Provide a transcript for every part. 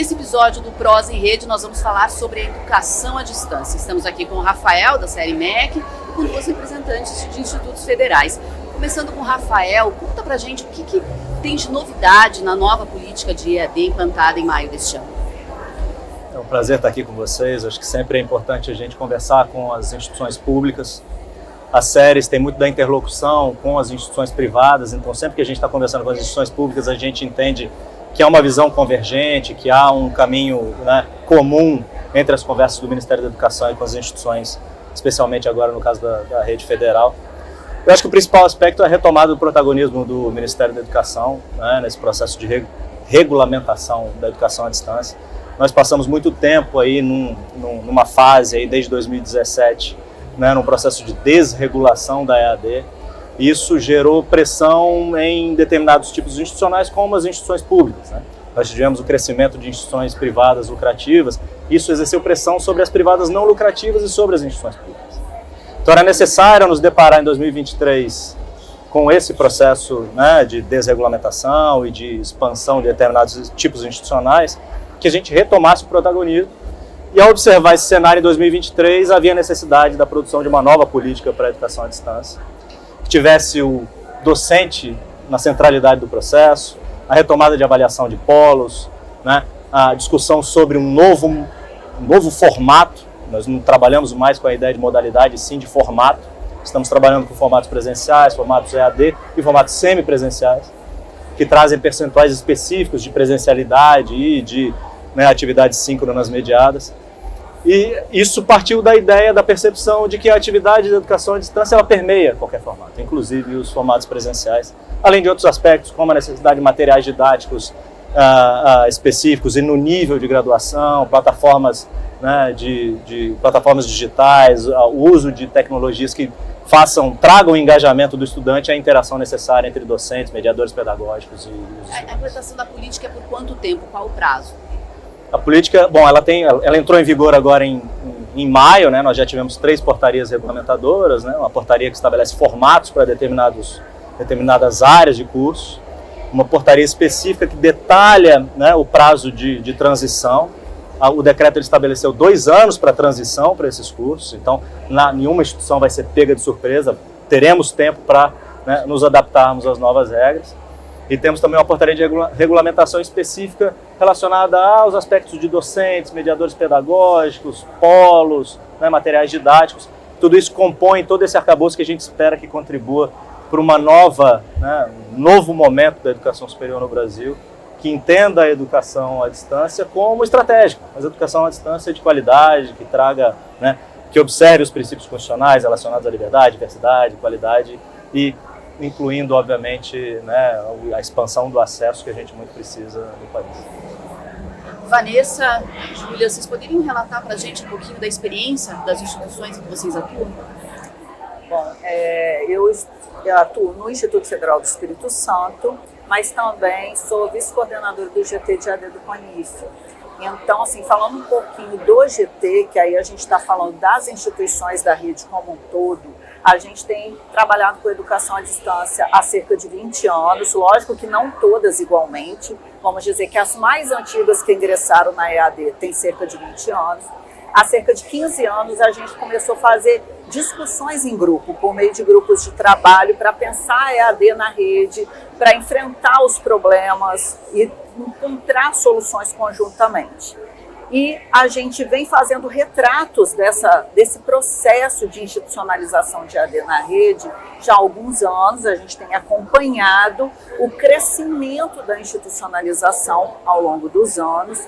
Nesse episódio do Prosa em Rede, nós vamos falar sobre a educação à distância. Estamos aqui com o Rafael, da série MEC, e com duas representantes de institutos federais. Começando com o Rafael, conta pra gente o que tem de novidade na nova política de EAD implantada em maio deste ano. É um prazer estar aqui com vocês. Acho que sempre é importante a gente conversar com as instituições públicas. As séries têm muito da interlocução com as instituições privadas, então sempre que a gente está conversando com as instituições públicas, a gente entende que há uma visão convergente, que há um caminho, comum entre as conversas do Ministério da Educação e com as instituições, especialmente agora no caso da rede federal. Eu acho que o principal aspecto é a retomada do protagonismo do Ministério da Educação, nesse processo de regulamentação da educação à distância. Nós passamos muito tempo aí numa fase aí desde 2017, num processo de desregulação da EAD. Isso gerou pressão em determinados tipos institucionais, como as instituições públicas. Nós tivemos o crescimento de instituições privadas lucrativas, isso exerceu pressão sobre as privadas não lucrativas e sobre as instituições públicas. Então era necessário nos deparar em 2023 com esse processo de desregulamentação e de expansão de determinados tipos institucionais, que a gente retomasse o protagonismo. E ao observar esse cenário em 2023, havia necessidade da produção de uma nova política para a educação à distância, que tivesse o docente na centralidade do processo, a retomada de avaliação de polos, a discussão sobre um novo formato. Nós não trabalhamos mais com a ideia de modalidade, sim de formato. Estamos trabalhando com formatos presenciais, formatos EAD e formatos semipresenciais, que trazem percentuais específicos de presencialidade e de atividades síncronas mediadas. E isso partiu da ideia, da percepção de que a atividade de educação à distância ela permeia qualquer formato, inclusive os formatos presenciais, além de outros aspectos, como a necessidade de materiais didáticos específicos e no nível de graduação, plataformas, de plataformas digitais, o uso de tecnologias que tragam o engajamento do estudante, a interação necessária entre docentes, mediadores pedagógicos e os estudantes. A implantação da política é por quanto tempo? Qual o prazo? A política, ela entrou em vigor agora em maio, nós já tivemos 3 portarias regulamentadoras, uma portaria que estabelece formatos para determinadas áreas de curso, uma portaria específica que detalha o prazo de transição. O decreto ele estabeleceu 2 anos para transição para esses cursos, então nenhuma instituição vai ser pega de surpresa, teremos tempo para nos adaptarmos às novas regras. E temos também uma portaria de regulamentação específica relacionada aos aspectos de docentes, mediadores pedagógicos, polos, materiais didáticos. Tudo isso compõe todo esse arcabouço que a gente espera que contribua para um novo momento da educação superior no Brasil, que entenda a educação à distância como estratégica, mas a educação à distância de qualidade, que traga, que observe os princípios constitucionais relacionados à liberdade, diversidade, qualidade e incluindo, obviamente, a expansão do acesso que a gente muito precisa no país. Vanessa, Júlia, vocês poderiam relatar para a gente um pouquinho da experiência das instituições em que vocês atuam? Bom, eu atuo no Instituto Federal do Espírito Santo, mas também sou vice-coordenadora do GT de EAD do CONIF. Então, falando um pouquinho do GT, que aí a gente está falando das instituições da rede como um todo, a gente tem trabalhado com educação à distância há cerca de 20 anos, lógico que não todas igualmente, vamos dizer que as mais antigas que ingressaram na EAD têm cerca de 20 anos. Há cerca de 15 anos a gente começou a fazer discussões em grupo, por meio de grupos de trabalho, para pensar a EAD na rede, para enfrentar os problemas e encontrar soluções conjuntamente. E a gente vem fazendo retratos desse processo de institucionalização de EAD na rede já há alguns anos. A gente tem acompanhado o crescimento da institucionalização ao longo dos anos.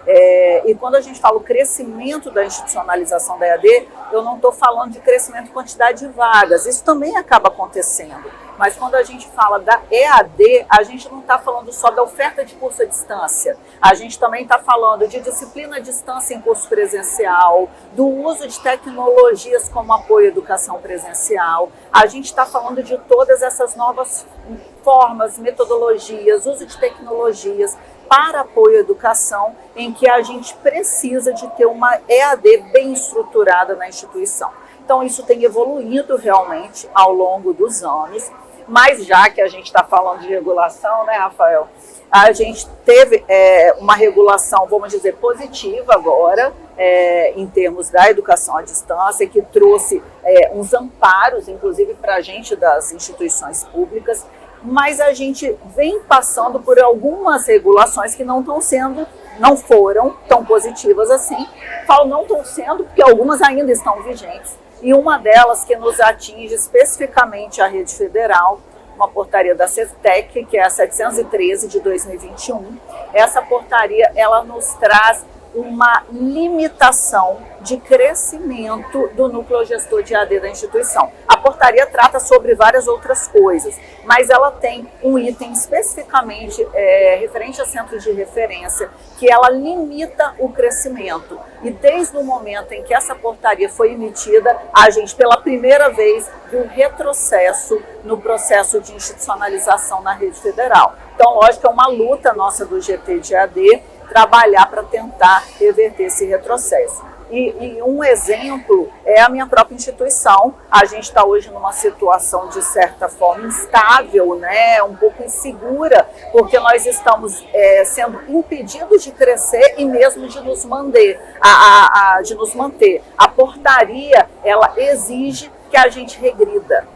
E quando a gente fala o crescimento da institucionalização da EAD, eu não estou falando de crescimento de quantidade de vagas, isso também acaba acontecendo. Mas quando a gente fala da EAD, a gente não está falando só da oferta de curso à distância, a gente também está falando de disciplina à distância em curso presencial, do uso de tecnologias como apoio à educação presencial, a gente está falando de todas essas novas formas, metodologias, uso de tecnologias para apoio à educação, em que a gente precisa de ter uma EAD bem estruturada na instituição. Então isso tem evoluído realmente ao longo dos anos. Mas já que a gente está falando de regulação, né, Rafael? A gente teve uma regulação, vamos dizer, positiva agora, em termos da educação à distância, que trouxe uns amparos, inclusive para a gente das instituições públicas, mas a gente vem passando por algumas regulações que não foram tão positivas assim. Falo não estão sendo porque algumas ainda estão vigentes, e uma delas que nos atinge especificamente a rede federal, uma portaria da CETEC, que é a 713 de 2021. Essa portaria, ela nos traz uma limitação de crescimento do núcleo gestor de AD da instituição. A portaria trata sobre várias outras coisas, mas ela tem um item especificamente referente a centros de referência, que ela limita o crescimento. E desde o momento em que essa portaria foi emitida, a gente pela primeira vez viu um retrocesso no processo de institucionalização na rede federal. Então, lógico, é uma luta nossa do GT de AD trabalhar para tentar reverter esse retrocesso. E um exemplo é a minha própria instituição. A gente está hoje numa situação, de certa forma, instável, né? Um pouco insegura, porque nós estamos sendo impedidos de crescer e mesmo de nos manter. A portaria, ela exige que a gente regrida.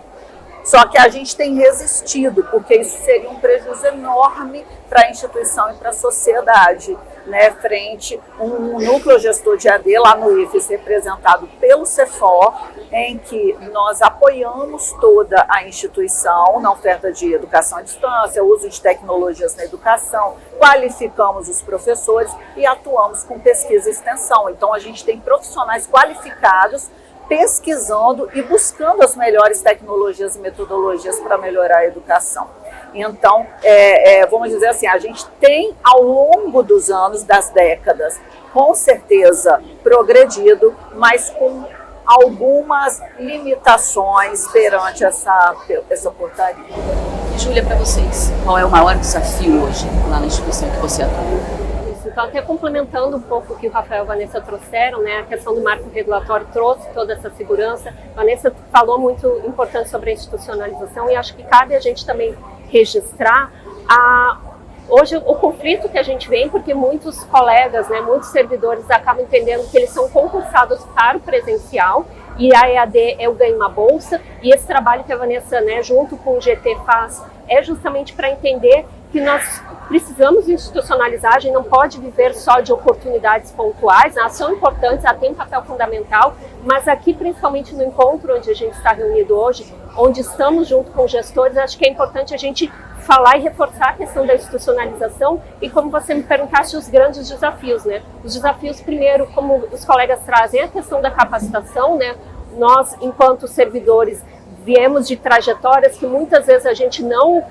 Só que a gente tem resistido, porque isso seria um prejuízo enorme para a instituição e para a sociedade, né? Frente a um núcleo gestor de AD lá no IFES, representado pelo CEFOR, em que nós apoiamos toda a instituição na oferta de educação à distância, uso de tecnologias na educação, qualificamos os professores e atuamos com pesquisa e extensão. Então, a gente tem profissionais qualificados pesquisando e buscando as melhores tecnologias e metodologias para melhorar a educação. Então, vamos dizer assim, a gente tem ao longo dos anos, das décadas, com certeza progredido, mas com algumas limitações perante essa portaria. E, Júlia, para vocês, qual é o maior desafio hoje lá na instituição que você atua? Então, até complementando um pouco o que o Rafael e a Vanessa trouxeram, né, a questão do marco regulatório trouxe toda essa segurança. A Vanessa falou muito importante sobre a institucionalização e acho que cabe a gente também registrar hoje o conflito que a gente vê, porque muitos colegas, né, muitos servidores acabam entendendo que eles são concursados para o presencial e a EAD é o ganho uma bolsa, e esse trabalho que a Vanessa, né, junto com o GT faz é justamente para entender que nós precisamos institucionalizar, a gente não pode viver só de oportunidades pontuais, elas são importantes, elas têm um papel fundamental, mas aqui, principalmente no encontro onde a gente está reunido hoje, onde estamos junto com gestores, acho que é importante a gente falar e reforçar a questão da institucionalização e, como você me perguntasse, os grandes desafios, né? Os desafios, primeiro, como os colegas trazem, é a questão da capacitação, né? Nós, enquanto servidores, viemos de trajetórias que muitas vezes a gente não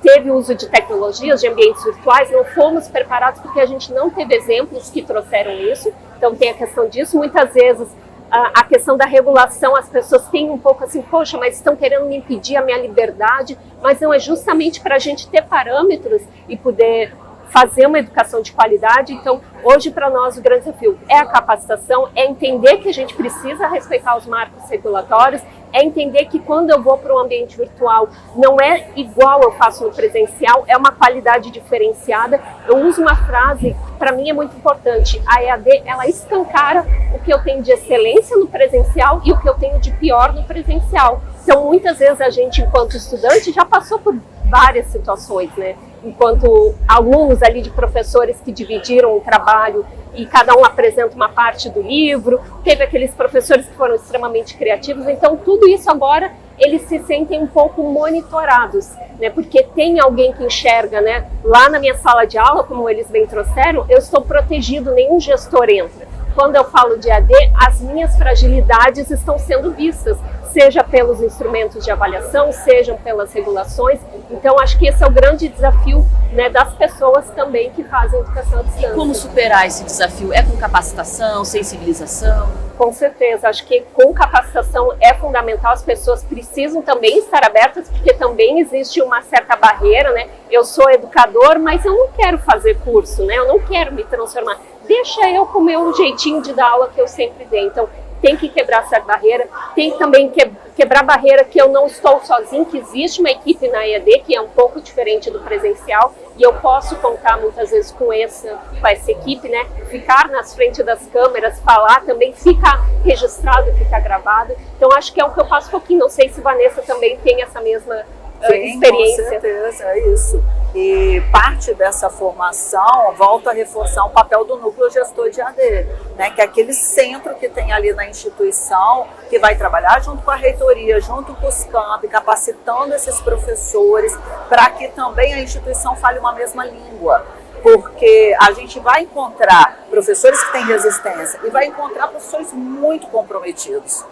teve uso de tecnologias, de ambientes virtuais, não fomos preparados porque a gente não teve exemplos que trouxeram isso. Então tem a questão disso. Muitas vezes a questão da regulação, as pessoas têm um pouco assim, poxa, mas estão querendo me impedir a minha liberdade, mas não, é justamente para a gente ter parâmetros e poder fazer uma educação de qualidade. Então, hoje para nós o grande desafio é a capacitação, é entender que a gente precisa respeitar os marcos regulatórios, é entender que quando eu vou para um ambiente virtual não é igual eu faço no presencial, é uma qualidade diferenciada. Eu uso uma frase que para mim é muito importante: a EAD, ela escancara o que eu tenho de excelência no presencial e o que eu tenho de pior no presencial. Então, muitas vezes a gente, enquanto estudante, já passou por várias situações, né? Enquanto alunos ali de professores que dividiram o trabalho e cada um apresenta uma parte do livro, teve aqueles professores que foram extremamente criativos, então tudo isso agora eles se sentem um pouco monitorados, né? Porque tem alguém que enxerga, né? Lá na minha sala de aula, como eles bem trouxeram, eu estou protegido, nenhum gestor entra. Quando eu falo de AD, as minhas fragilidades estão sendo vistas, seja pelos instrumentos de avaliação, sejam pelas regulações. Então, acho que esse é o grande desafio, né, das pessoas também que fazem educação à distância. E como superar esse desafio? É com capacitação, sensibilização? Com certeza, acho que com capacitação é fundamental, as pessoas precisam também estar abertas, porque também existe uma certa barreira, né? Eu sou educador, mas eu não quero fazer curso, né? Eu não quero me transformar. Deixa eu com o meu jeitinho de dar aula que eu sempre dei. Então, tem que quebrar essa barreira, tem que também quebrar a barreira que eu não estou sozinho, que existe uma equipe na EAD que é um pouco diferente do presencial e eu posso contar muitas vezes com essa equipe, né? Ficar nas frente das câmeras, falar também, fica registrado, fica gravado. Então acho que é o que eu faço um pouquinho, não sei se Vanessa também tem essa mesma experiência. Com certeza, é isso. E parte dessa formação volta a reforçar o papel do núcleo gestor de AD, né, que é aquele centro que tem ali na instituição, que vai trabalhar junto com a reitoria, junto com os campi, capacitando esses professores para que também a instituição fale uma mesma língua. Porque a gente vai encontrar professores que têm resistência e vai encontrar professores muito comprometidos.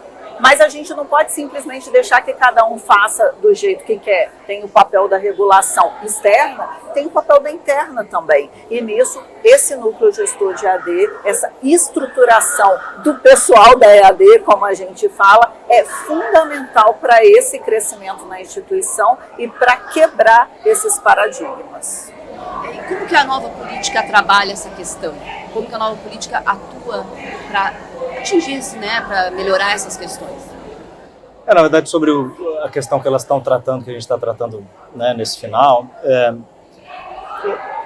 Mas a gente não pode simplesmente deixar que cada um faça do jeito que quer. Tem o papel da regulação externa, tem o papel da interna também. E nisso, esse núcleo gestor de AD, essa estruturação do pessoal da EAD, como a gente fala, é fundamental para esse crescimento na instituição e para quebrar esses paradigmas. E como que a nova política trabalha essa questão? Como que a nova política atua para atingir isso, né, para melhorar essas questões? Na verdade, sobre a questão que elas estão tratando, que a gente está tratando, né, nesse final,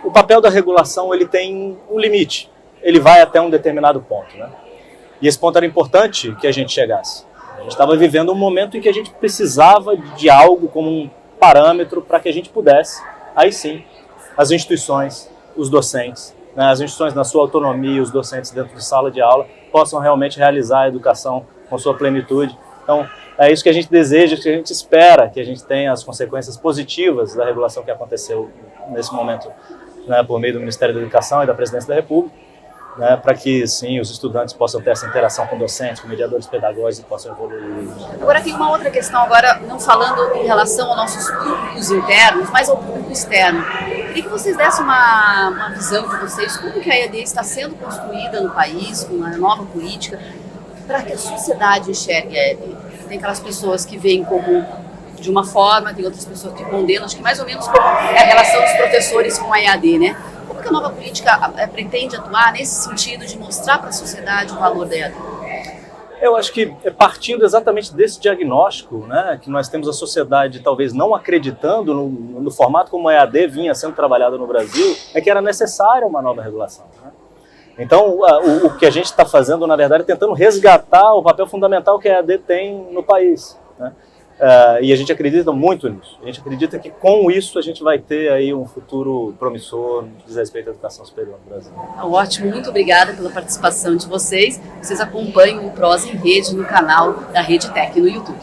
o papel da regulação ele tem um limite, ele vai até um determinado ponto, né? E esse ponto era importante que a gente chegasse. A gente estava vivendo um momento em que a gente precisava de algo como um parâmetro para que a gente pudesse, aí sim, as instituições, os docentes, né, as instituições na sua autonomia, os docentes dentro de sala de aula, possam realmente realizar a educação com sua plenitude. Então, é isso que a gente deseja, que a gente espera, que a gente tenha as consequências positivas da regulação que aconteceu nesse momento, né, por meio do Ministério da Educação e da Presidência da República, né, para que, sim, os estudantes possam ter essa interação com docentes, com mediadores pedagógicos e possam evoluir. Agora tem uma outra questão, agora não falando em relação aos nossos públicos internos, mas ao público externo. Queria que vocês dessem uma visão de vocês, como que a EAD está sendo construída no país, com a nova política, para que a sociedade enxergue a EAD. Tem aquelas pessoas que veem como de uma forma, tem outras pessoas que condenam, acho que mais ou menos como é a relação dos professores com a EAD, né? Como que a nova política pretende atuar nesse sentido de mostrar para a sociedade o valor da EAD? Eu acho que partindo exatamente desse diagnóstico, né, que nós temos a sociedade talvez não acreditando no formato como a EAD vinha sendo trabalhada no Brasil, é que era necessária uma nova regulação, né? Então, o que a gente está fazendo, na verdade, é tentando resgatar o papel fundamental que a EAD tem no país, né? E a gente acredita muito nisso. A gente acredita que com isso a gente vai ter aí um futuro promissor no que diz respeito à educação superior no Brasil. Ótimo, muito obrigada pela participação de vocês. Vocês acompanham o Prosa em Rede no canal da Rede Tec no YouTube.